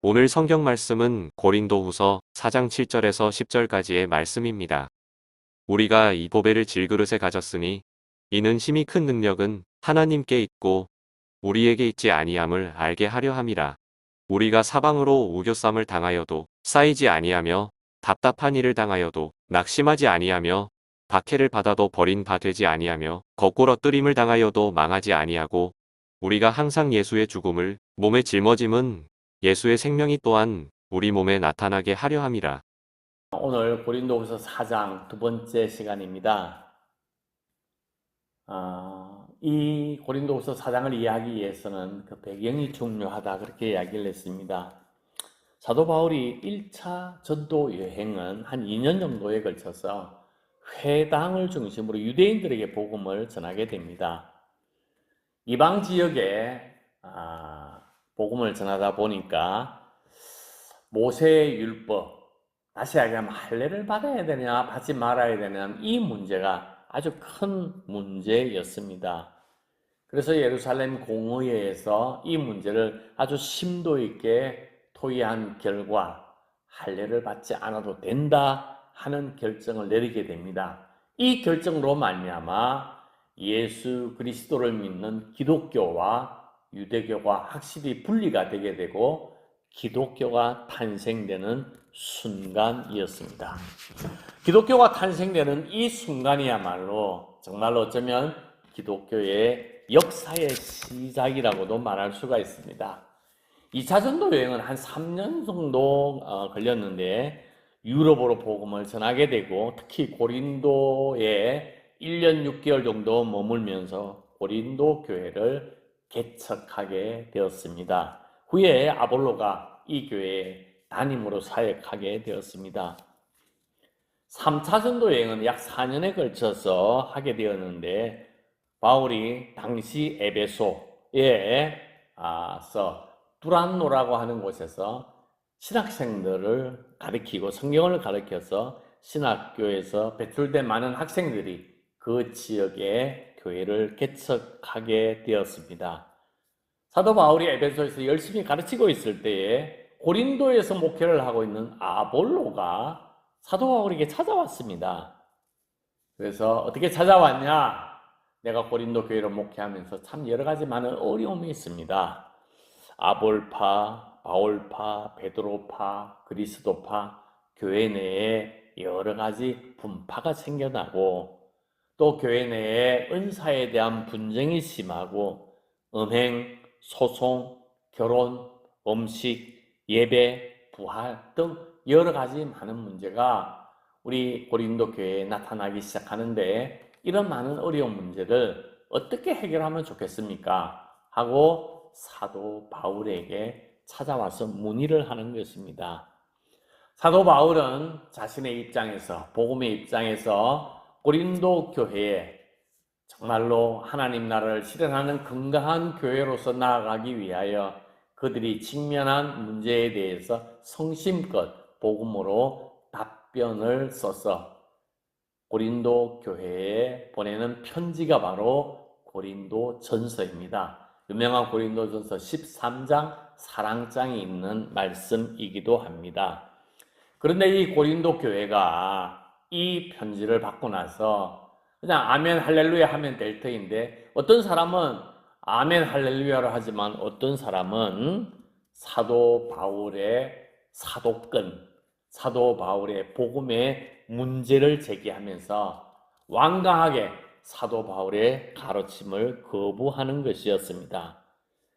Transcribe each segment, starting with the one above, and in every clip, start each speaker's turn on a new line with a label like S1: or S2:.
S1: 오늘 성경 말씀은 고린도후서 4장 7절에서 10절까지의 말씀입니다. 우리가 이 보배를 질그릇에 가졌으니 이는 힘이 큰 능력은 하나님께 있고 우리에게 있지 아니함을 알게 하려 함이라. 우리가 사방으로 우겨쌈을 당하여도 쌓이지 아니하며 답답한 일을 당하여도 낙심하지 아니하며 박해를 받아도 버린 바 되지 아니하며 거꾸러뜨림을 당하여도 망하지 아니하고 우리가 항상 예수의 죽음을 몸에 짊어짐은 예수의 생명이 또한 우리 몸에 나타나게 하려 함이라.
S2: 오늘 고린도후서 4장 두 번째 시간입니다. 이 고린도후서 4장을 이해하기 위해서는 그 배경이 중요하다 그렇게 이야기를 했습니다. 사도 바울이 1차 전도 여행은 한 2년 정도에 걸쳐서 회당을 중심으로 유대인들에게 복음을 전하게 됩니다. 이방 지역에 복음을 전하다 보니까 모세의 율법, 다시 이야기하면 할례를 받아야 되냐 받지 말아야 되냐 이 문제가 아주 큰 문제였습니다. 그래서 예루살렘 공의회에서 이 문제를 아주 심도 있게 토의한 결과 할례를 받지 않아도 된다 하는 결정을 내리게 됩니다. 이 결정으로 말미암아 예수 그리스도를 믿는 기독교와 유대교가 확실히 분리가 되게 되고 기독교가 탄생되는 순간이었습니다. 기독교가 탄생되는 이 순간이야말로 정말로 어쩌면 기독교의 역사의 시작이라고도 말할 수가 있습니다. 2차 전도 여행은 한 3년 정도 걸렸는데 유럽으로 복음을 전하게 되고 특히 고린도에 1년 6개월 정도 머물면서 고린도 교회를 개척하게 되었습니다. 후에 아볼로가 이 교회의 담임으로 사역하게 되었습니다. 3차 전도 여행은 약 4년에 걸쳐서 하게 되었는데 바울이 당시 에베소에서 두란노라고 하는 곳에서 신학생들을 가르치고 성경을 가르쳐서 신학교에서 배출된 많은 학생들이 그 지역에 교회를 개척하게 되었습니다. 사도 바울이 에베소에서 열심히 가르치고 있을 때에 고린도에서 목회를 하고 있는 아볼로가 사도 바울에게 찾아왔습니다. 그래서 어떻게 찾아왔냐? 내가 고린도 교회를 목회하면서 참 여러 가지 많은 어려움이 있습니다. 아볼파, 바울파, 베드로파, 그리스도파, 교회 내에 여러 가지 분파가 생겨나고 또 교회 내에 은사에 대한 분쟁이 심하고 음행, 소송, 결혼, 음식, 예배, 부활 등 여러 가지 많은 문제가 우리 고린도 교회에 나타나기 시작하는데 이런 많은 어려운 문제를 어떻게 해결하면 좋겠습니까? 하고 사도 바울에게 찾아와서 문의를 하는 것입니다. 사도 바울은 자신의 입장에서 복음의 입장에서 고린도 교회에 정말로 하나님 나라를 실현하는 건강한 교회로서 나아가기 위하여 그들이 직면한 문제에 대해서 성심껏 복음으로 답변을 써서 고린도 교회에 보내는 편지가 바로 고린도 전서입니다. 유명한 고린도 전서 13장 사랑장이 있는 말씀이기도 합니다. 그런데 이 고린도 교회가 이 편지를 받고 나서 그냥 아멘 할렐루야 하면 될 터인데 어떤 사람은 아멘 할렐루야로 하지만 어떤 사람은 사도 바울의 사도권, 사도 바울의 복음의 문제를 제기하면서 완강하게 사도 바울의 가르침을 거부하는 것이었습니다.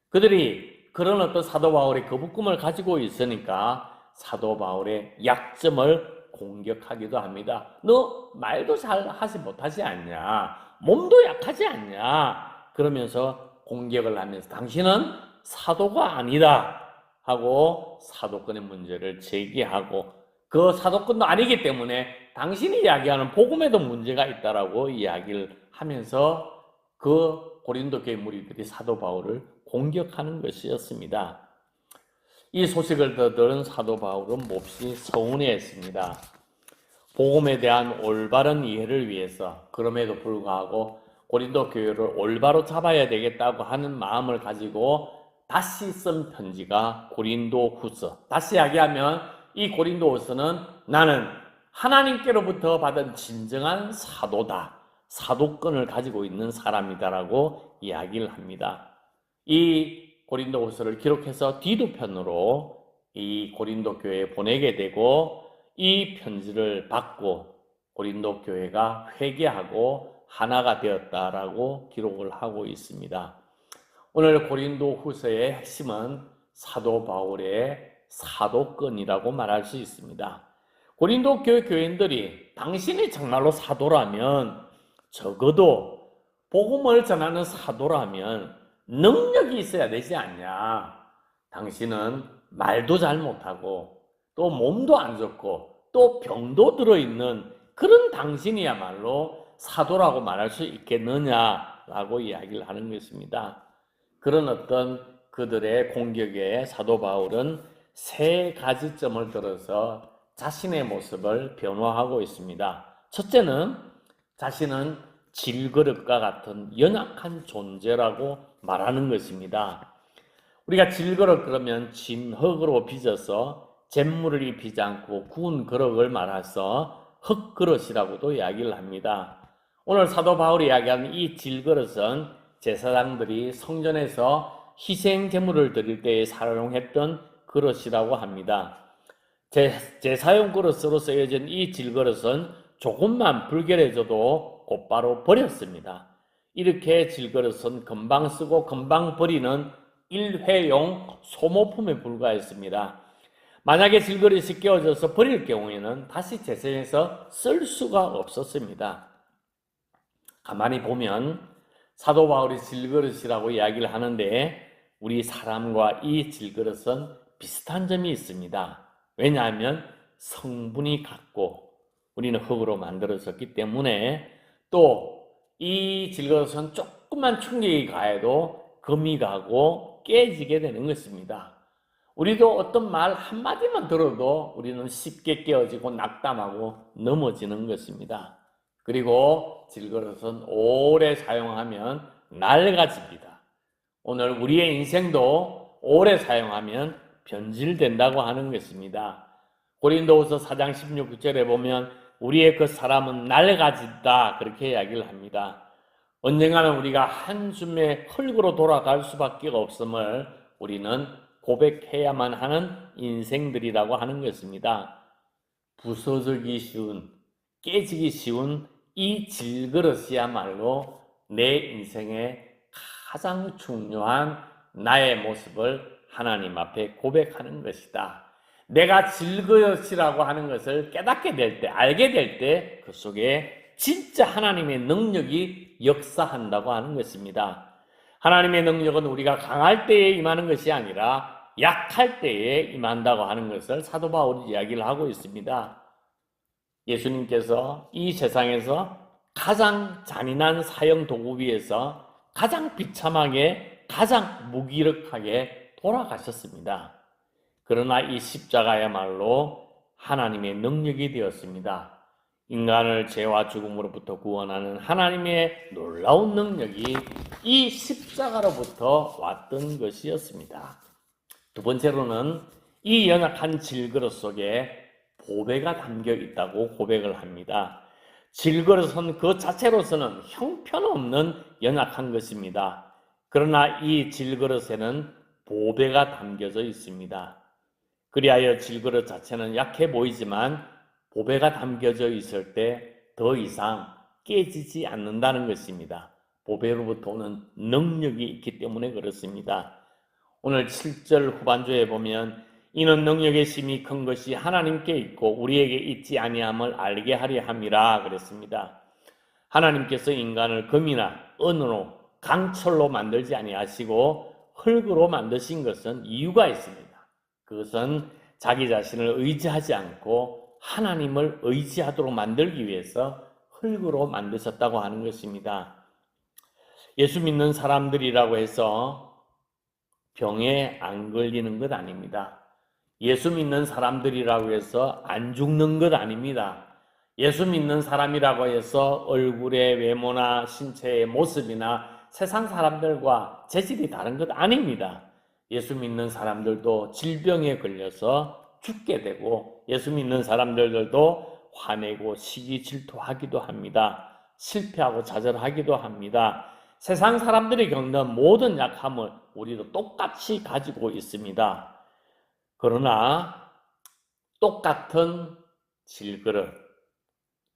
S2: 그들이 그런 어떤 사도 바울의 거부감을 가지고 있으니까 사도 바울의 약점을 공격하기도 합니다. 너 말도 잘 하지 못하지 않냐? 몸도 약하지 않냐? 그러면서 공격을 하면서 당신은 사도가 아니다 하고 사도권의 문제를 제기하고 그 사도권도 아니기 때문에 당신이 이야기하는 복음에도 문제가 있다라고 이야기를 하면서 그 고린도 교회 무리들이 사도 바울을 공격하는 것이었습니다. 이 소식을 들은 사도 바울은 몹시 서운해했습니다. 복음에 대한 올바른 이해를 위해서 그럼에도 불구하고 고린도 교회를 올바로 잡아야 되겠다고 하는 마음을 가지고 다시 쓴 편지가 고린도후서. 다시 이야기하면 이 고린도후서는 나는 하나님께로부터 받은 진정한 사도다. 사도권을 가지고 있는 사람이다라고 이야기를 합니다. 이 고린도후서를 기록해서 디도편으로 이 고린도 교회에 보내게 되고 이 편지를 받고 고린도 교회가 회개하고 하나가 되었다라고 기록을 하고 있습니다. 오늘 고린도후서의 핵심은 사도 바울의 사도권이라고 말할 수 있습니다. 고린도 교회 교인들이 당신이 정말로 사도라면, 적어도 복음을 전하는 사도라면 능력이 있어야 되지 않냐. 당신은 말도 잘 못하고 또 몸도 안 좋고 또 병도 들어있는 그런 당신이야말로 사도라고 말할 수 있겠느냐라고 이야기를 하는 것입니다. 그런 어떤 그들의 공격에 사도 바울은 세 가지 점을 들어서 자신의 모습을 변화하고 있습니다. 첫째는 자신은 질그릇과 같은 연약한 존재라고 말하는 것입니다. 우리가 질그릇 그러면 진흙으로 빚어서 잿물을 입히지 않고 구운 그릇을 말해서 흙그릇이라고도 이야기를 합니다. 오늘 사도 바울이 이야기하는 이 질그릇은 제사장들이 성전에서 희생 제물을 드릴 때에 사용했던 그릇이라고 합니다. 제사용 그릇으로 쓰여진 이 질그릇은 조금만 불결해져도 곧바로 버렸습니다. 이렇게 질그릇은 금방 쓰고 금방 버리는 일회용 소모품에 불과했습니다. 만약에 질그릇이 깨어져서 버릴 경우에는 다시 재생해서 쓸 수가 없었습니다. 가만히 보면 사도 바울이 질그릇이라고 이야기를 하는데 우리 사람과 이 질그릇은 비슷한 점이 있습니다. 왜냐하면 성분이 같고 우리는 흙으로 만들어졌기 때문에 또 이 질그릇은 조금만 충격이 가해도 금이 가고 깨지게 되는 것입니다. 우리도 어떤 말 한마디만 들어도 우리는 쉽게 깨어지고 낙담하고 넘어지는 것입니다. 그리고 질그릇은 오래 사용하면 낡아집니다. 오늘 우리의 인생도 오래 사용하면 변질된다고 하는 것입니다. 고린도후서 4장 16절에 보면 우리의 그 사람은 낡아진다 그렇게 이야기를 합니다. 언젠가는 우리가 한숨에 흙으로 돌아갈 수밖에 없음을 우리는 고백해야만 하는 인생들이라고 하는 것입니다. 부서지기 쉬운, 깨지기 쉬운 이 질그릇이야말로 내 인생의 가장 중요한 나의 모습을 하나님 앞에 고백하는 것이다. 내가 질그릇이라고 하는 것을 깨닫게 될 때, 알게 될 때 그 속에 진짜 하나님의 능력이 역사한다고 하는 것입니다. 하나님의 능력은 우리가 강할 때에 임하는 것이 아니라 약할 때에 임한다고 하는 것을 사도 바울이 이야기를 하고 있습니다. 예수님께서 이 세상에서 가장 잔인한 사형 도구 위에서 가장 비참하게 가장 무기력하게 돌아가셨습니다. 그러나 이 십자가야말로 하나님의 능력이 되었습니다. 인간을 죄와 죽음으로부터 구원하는 하나님의 놀라운 능력이 이 십자가로부터 왔던 것이었습니다. 두 번째로는 이 연약한 질그릇 속에 보배가 담겨 있다고 고백을 합니다. 질그릇은 그 자체로서는 형편없는 연약한 것입니다. 그러나 이 질그릇에는 보배가 담겨져 있습니다. 그리하여 질그릇 자체는 약해 보이지만 보배가 담겨져 있을 때 더 이상 깨지지 않는다는 것입니다. 보배로부터 오는 능력이 있기 때문에 그렇습니다. 오늘 7절 후반주에 보면 이는 능력의 심이 큰 것이 하나님께 있고 우리에게 있지 아니함을 알게 하려 함이라 그랬습니다. 하나님께서 인간을 금이나 은으로 강철로 만들지 아니하시고 흙으로 만드신 것은 이유가 있습니다. 그것은 자기 자신을 의지하지 않고 하나님을 의지하도록 만들기 위해서 흙으로 만드셨다고 하는 것입니다. 예수 믿는 사람들이라고 해서 병에 안 걸리는 것 아닙니다. 예수 믿는 사람들이라고 해서 안 죽는 것 아닙니다. 예수 믿는 사람이라고 해서 얼굴의 외모나 신체의 모습이나 세상 사람들과 재질이 다른 것 아닙니다. 예수 믿는 사람들도 질병에 걸려서 죽게 되고 예수 믿는 사람들도 화내고 시기 질투하기도 합니다. 실패하고 좌절하기도 합니다. 세상 사람들이 겪는 모든 약함을 우리도 똑같이 가지고 있습니다. 그러나 똑같은 질그릇,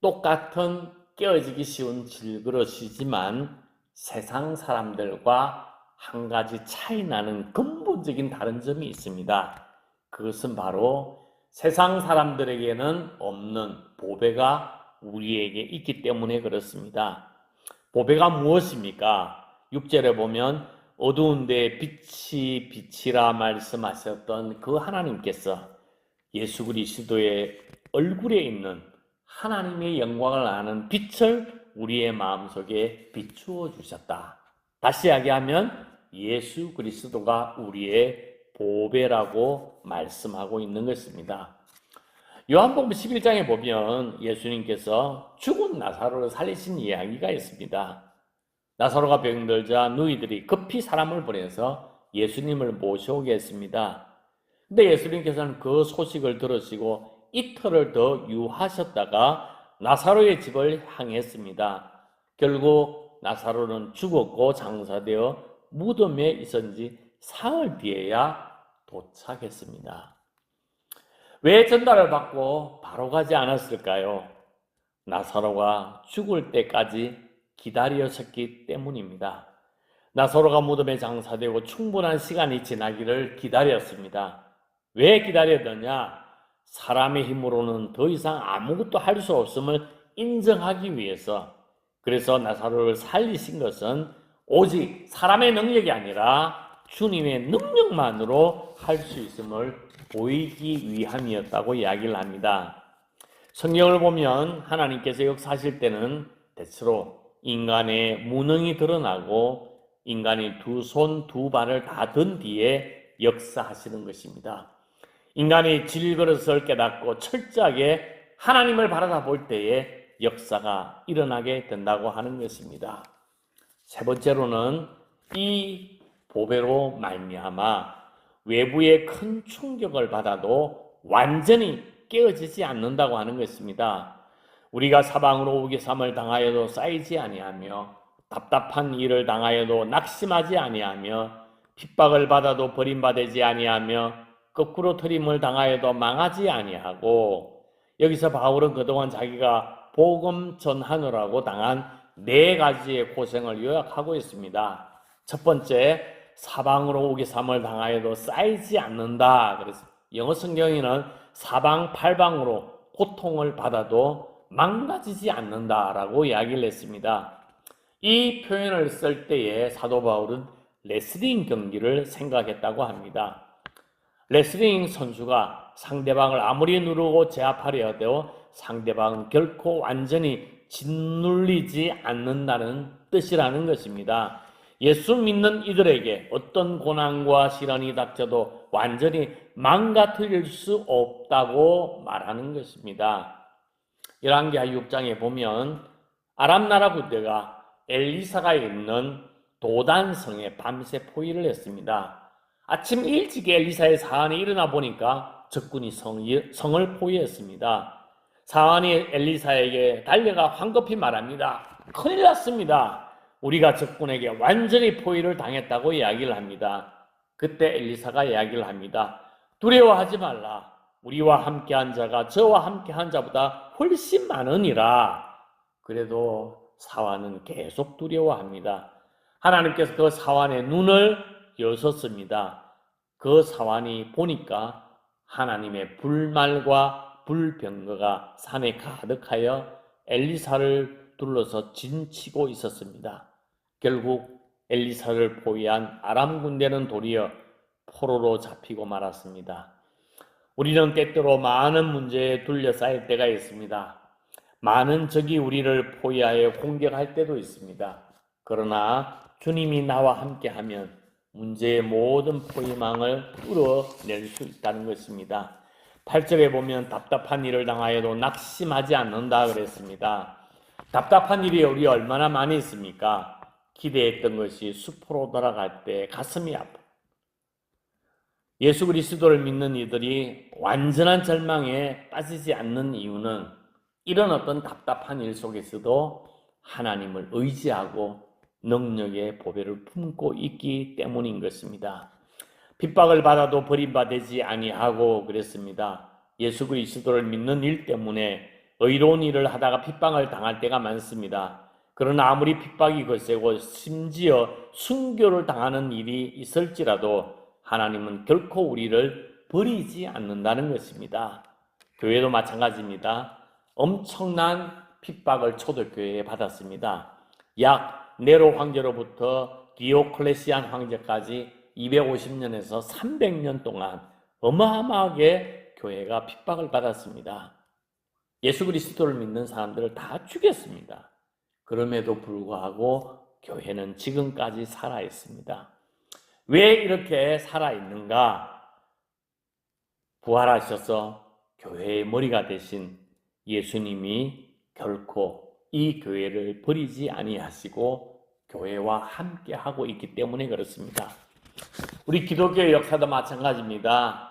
S2: 똑같은 깨어지기 쉬운 질그릇이지만 세상 사람들과 한 가지 차이 나는 근본적인 다른 점이 있습니다. 그것은 바로 세상 사람들에게는 없는 보배가 우리에게 있기 때문에 그렇습니다. 보배가 무엇입니까? 6절에 보면 어두운 데 빛이 빛이라 말씀하셨던 그 하나님께서 예수 그리스도의 얼굴에 있는 하나님의 영광을 아는 빛을 우리의 마음속에 비추어 주셨다. 다시 이야기하면 예수 그리스도가 우리의 보배라고 말씀하고 있는 것입니다. 요한복음 11장에 보면 예수님께서 죽은 나사로를 살리신 이야기가 있습니다. 나사로가 병들자 누이들이 급히 사람을 보내서 예수님을 모셔오게 했습니다. 근데 예수님께서는 그 소식을 들으시고 이틀을 더 유하셨다가 나사로의 집을 향했습니다. 결국 나사로는 죽었고 장사되어 무덤에 있은 지 사흘 뒤에야 도착했습니다. 왜 전달을 받고 바로 가지 않았을까요? 나사로가 죽을 때까지 기다렸었기 때문입니다. 나사로가 무덤에 장사되고 충분한 시간이 지나기를 기다렸습니다. 왜 기다렸느냐? 사람의 힘으로는 더 이상 아무것도 할 수 없음을 인정하기 위해서. 그래서 나사로를 살리신 것은 오직 사람의 능력이 아니라 주님의 능력만으로 할 수 있음을 보이기 위함이었다고 이야기를 합니다. 성경을 보면 하나님께서 역사하실 때는 대체로 인간의 무능이 드러나고 인간이 두 손, 두 발을 다 든 뒤에 역사하시는 것입니다. 인간이 질그릇을 깨닫고 철저하게 하나님을 바라다 볼 때에 역사가 일어나게 된다고 하는 것입니다. 세 번째로는 이 보배로 말미암아 외부의 큰 충격을 받아도 완전히 깨어지지 않는다고 하는 것입니다. 우리가 사방으로 우겨쌈을 당하여도 쌓이지 아니하며 답답한 일을 당하여도 낙심하지 아니하며 핍박을 받아도 버림받지 아니하며 거꾸로 트림을 당하여도 망하지 아니하고, 여기서 바울은 그동안 자기가 복음 전하느라고 당한 4가지의 고생을 요약하고 있습니다. 첫 번째, 사방으로 우겨쌈을 당하여도 쌓이지 않는다. 그래서 영어 성경에는 사방팔방으로 고통을 받아도 망가지지 않는다라고 이야기를 했습니다. 이 표현을 쓸 때에 사도 바울은 레슬링 경기를 생각했다고 합니다. 레슬링 선수가 상대방을 아무리 누르고 제압하려 해도 상대방은 결코 완전히 짓눌리지 않는다는 뜻이라는 것입니다. 예수 믿는 이들에게 어떤 고난과 시련이 닥쳐도 완전히 망가뜨릴 수 없다고 말하는 것입니다. 열왕기하 6장에 보면 아람 나라 군대가 엘리사가 있는 도단성에 밤새 포위를 했습니다. 아침 일찍 엘리사의 사환이 일어나 보니까 적군이 성을 포위했습니다. 사환이 엘리사에게 달려가 황급히 말합니다. 큰일 났습니다. 우리가 적군에게 완전히 포위를 당했다고 이야기를 합니다. 그때 엘리사가 이야기를 합니다. 두려워하지 말라. 우리와 함께한 자가 저와 함께한 자보다 훨씬 많으니라. 그래도 사환은 계속 두려워합니다. 하나님께서 그 사환의 눈을 여셨습니다. 그 사환이 보니까 하나님의 불말과 불병거가 산에 가득하여 엘리사를 둘러서 진치고 있었습니다. 결국 엘리사를 포위한 아람 군대는 도리어 포로로 잡히고 말았습니다. 우리는 때때로 많은 문제에 둘러싸일 때가 있습니다. 많은 적이 우리를 포위하여 공격할 때도 있습니다. 그러나 주님이 나와 함께하면 문제의 모든 포위망을 뚫어낼 수 있다는 것입니다. 8절에 보면 답답한 일을 당하여도 낙심하지 않는다 그랬습니다. 답답한 일이 우리 얼마나 많이 있습니까? 기대했던 것이 수포로 돌아갈 때 가슴이 아파. 예수 그리스도를 믿는 이들이 완전한 절망에 빠지지 않는 이유는 이런 어떤 답답한 일 속에서도 하나님을 의지하고 능력의 보배를 품고 있기 때문인 것입니다. 핍박을 받아도 버림받지 아니하고 그랬습니다. 예수 그리스도를 믿는 일 때문에 의로운 일을 하다가 핍박을 당할 때가 많습니다. 그러나 아무리 핍박이 거세고 심지어 순교를 당하는 일이 있을지라도 하나님은 결코 우리를 버리지 않는다는 것입니다. 교회도 마찬가지입니다. 엄청난 핍박을 초대교회에 받았습니다. 약 네로 황제로부터 디오클레시안 황제까지 250년에서 300년 동안 어마어마하게 교회가 핍박을 받았습니다. 예수 그리스도를 믿는 사람들을 다 죽였습니다. 그럼에도 불구하고 교회는 지금까지 살아있습니다. 왜 이렇게 살아있는가? 부활하셔서 교회의 머리가 되신 예수님이 결코 이 교회를 버리지 아니하시고 교회와 함께 하고 있기 때문에 그렇습니다. 우리 기독교의 역사도 마찬가지입니다.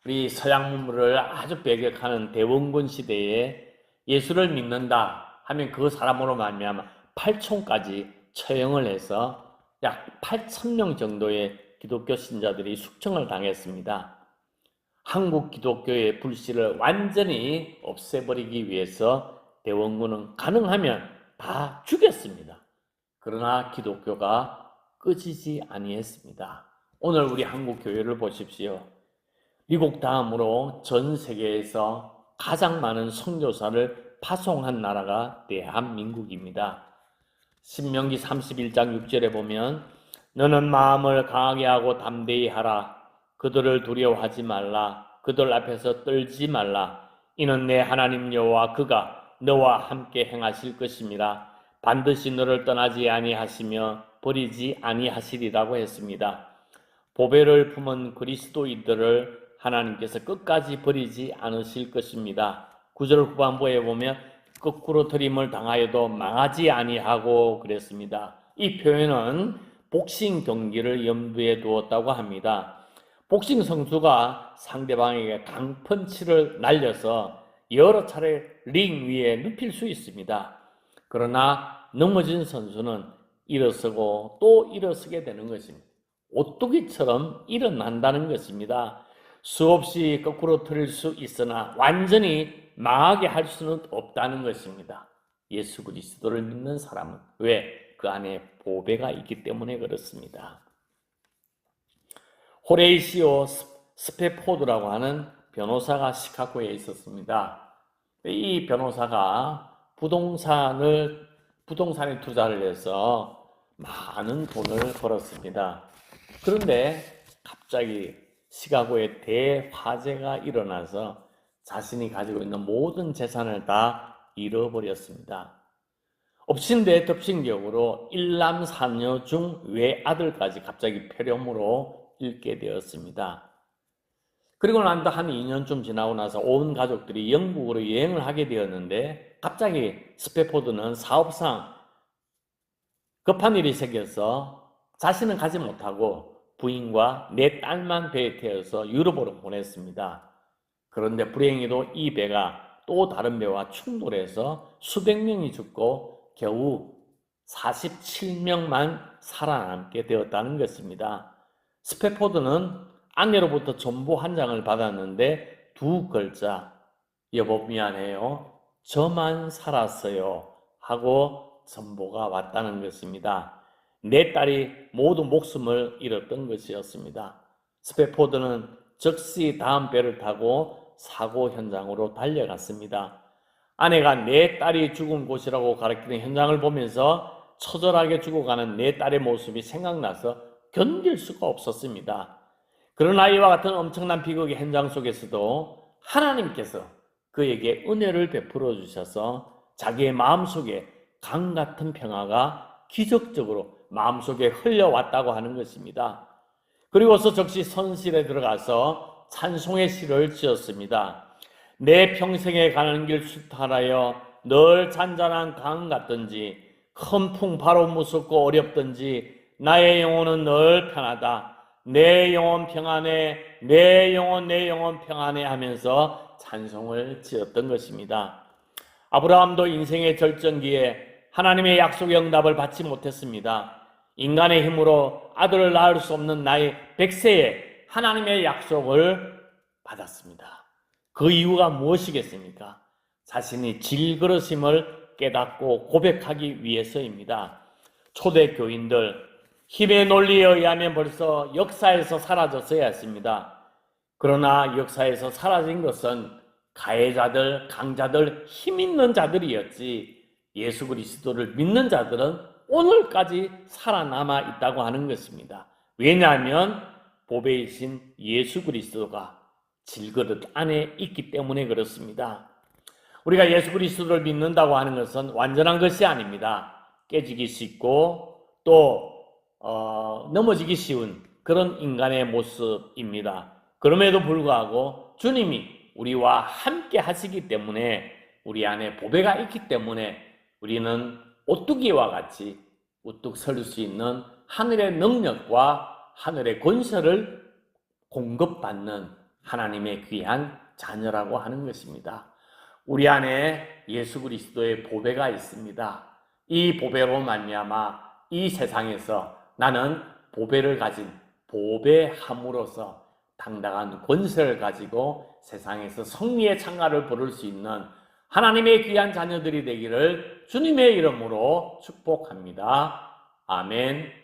S2: 우리 서양 문물을 아주 배격하는 대원군 시대에 예수를 믿는다 하면 그 사람으로 말미암아 8촌까지 처형을 해서 약 8,000명 정도의 기독교 신자들이 숙청을 당했습니다. 한국 기독교의 불씨를 완전히 없애버리기 위해서 대원군은 가능하면 다 죽였습니다. 그러나 기독교가 꺼지지 아니했습니다. 오늘 우리 한국 교회를 보십시오. 미국 다음으로 전 세계에서 가장 많은 선교사를 파송한 나라가 대한민국입니다. 신명기 31장 6절에 보면 너는 마음을 강하게 하고 담대히 하라. 그들을 두려워하지 말라. 그들 앞에서 떨지 말라. 이는 내 하나님 여호와 그가 너와 함께 행하실 것임이라. 반드시 너를 떠나지 아니하시며 버리지 아니하시리라고 했습니다. 보배를 품은 그리스도인들을 하나님께서 끝까지 버리지 않으실 것입니다. 9절 후반부에 보면 거꾸로 들임을 당하여도 망하지 아니하고 그랬습니다. 이 표현은 복싱 경기를 염두에 두었다고 합니다. 복싱 선수가 상대방에게 강펀치를 날려서 여러 차례 링 위에 눕힐 수 있습니다. 그러나 넘어진 선수는 일어서고 또 일어서게 되는 것입니다. 오뚜기처럼 일어난다는 것입니다. 수없이 거꾸로 틀릴 수 있으나 완전히 망하게 할 수는 없다는 것입니다. 예수 그리스도를 믿는 사람은 왜? 그 안에 보배가 있기 때문에 그렇습니다. 호레이시오 스페포드라고 하는 변호사가 시카고에 있었습니다. 이 변호사가 부동산에 투자를 해서 많은 돈을 벌었습니다. 그런데 갑자기 시카고에 대화재가 일어나서 자신이 가지고 있는 모든 재산을 다 잃어버렸습니다. 엎친데 덮친격으로 일남 사녀 중 외아들까지 갑자기 폐렴으로 잃게 되었습니다. 그리고 난 또 한 2년쯤 지나고 나서 온 가족들이 영국으로 여행을 하게 되었는데 갑자기 스페포드는 사업상 급한 일이 생겨서 자신은 가지 못하고 부인과 네 딸만 배에 태워서 유럽으로 보냈습니다. 그런데 불행히도 이 배가 또 다른 배와 충돌해서 수백 명이 죽고 겨우 47명만 살아남게 되었다는 것입니다. 스페포드는 아내로부터 전보 한 장을 받았는데 두 글자, 여보 미안해요, 저만 살았어요 하고 전보가 왔다는 것입니다. 네 딸이 모두 목숨을 잃었던 것이었습니다. 스페포드는 즉시 다음 배를 타고 사고 현장으로 달려갔습니다. 아내가 네 딸이 죽은 곳이라고 가리키는 현장을 보면서 처절하게 죽어가는 네 딸의 모습이 생각나서 견딜 수가 없었습니다. 그러나 이와 같은 엄청난 비극의 현장 속에서도 하나님께서 그에게 은혜를 베풀어 주셔서 자기의 마음속에 강 같은 평화가 기적적으로 마음속에 흘려왔다고 하는 것입니다. 그리고서 즉시 선실에 들어가서 찬송의 시를 지었습니다. 내 평생에 가는 길 수탈하여 늘 잔잔한 강 같든지 큰 풍파로 무섭고 어렵든지 나의 영혼은 늘 편하다. 내 영혼 평안해, 내 영혼 평안해 하면서 찬송을 지었던 것입니다. 아브라함도 인생의 절정기에 하나님의 약속의 응답을 받지 못했습니다. 인간의 힘으로 아들을 낳을 수 없는 나이 100세에 하나님의 약속을 받았습니다. 그 이유가 무엇이겠습니까? 자신이 질그릇임을 깨닫고 고백하기 위해서입니다. 초대 교인들, 힘의 논리에 의하면 벌써 역사에서 사라졌어야 했습니다. 그러나 역사에서 사라진 것은 가해자들, 강자들, 힘 있는 자들이었지 예수 그리스도를 믿는 자들은 오늘까지 살아남아 있다고 하는 것입니다. 왜냐하면 보배이신 예수 그리스도가 질그릇 안에 있기 때문에 그렇습니다. 우리가 예수 그리스도를 믿는다고 하는 것은 완전한 것이 아닙니다. 깨지기 쉽고 또 넘어지기 쉬운 그런 인간의 모습입니다. 그럼에도 불구하고 주님이 우리와 함께 하시기 때문에 우리 안에 보배가 있기 때문에 우리는 오뚜기와 같이 우뚝 설 수 있는 하늘의 능력과 하늘의 권세를 공급받는 하나님의 귀한 자녀라고 하는 것입니다. 우리 안에 예수 그리스도의 보배가 있습니다. 이 보배로 말미암아 이 세상에서 나는 보배를 가진 보배함으로써 당당한 권세를 가지고 세상에서 승리의 창가를 부를 수 있는 하나님의 귀한 자녀들이 되기를 주님의 이름으로 축복합니다. 아멘.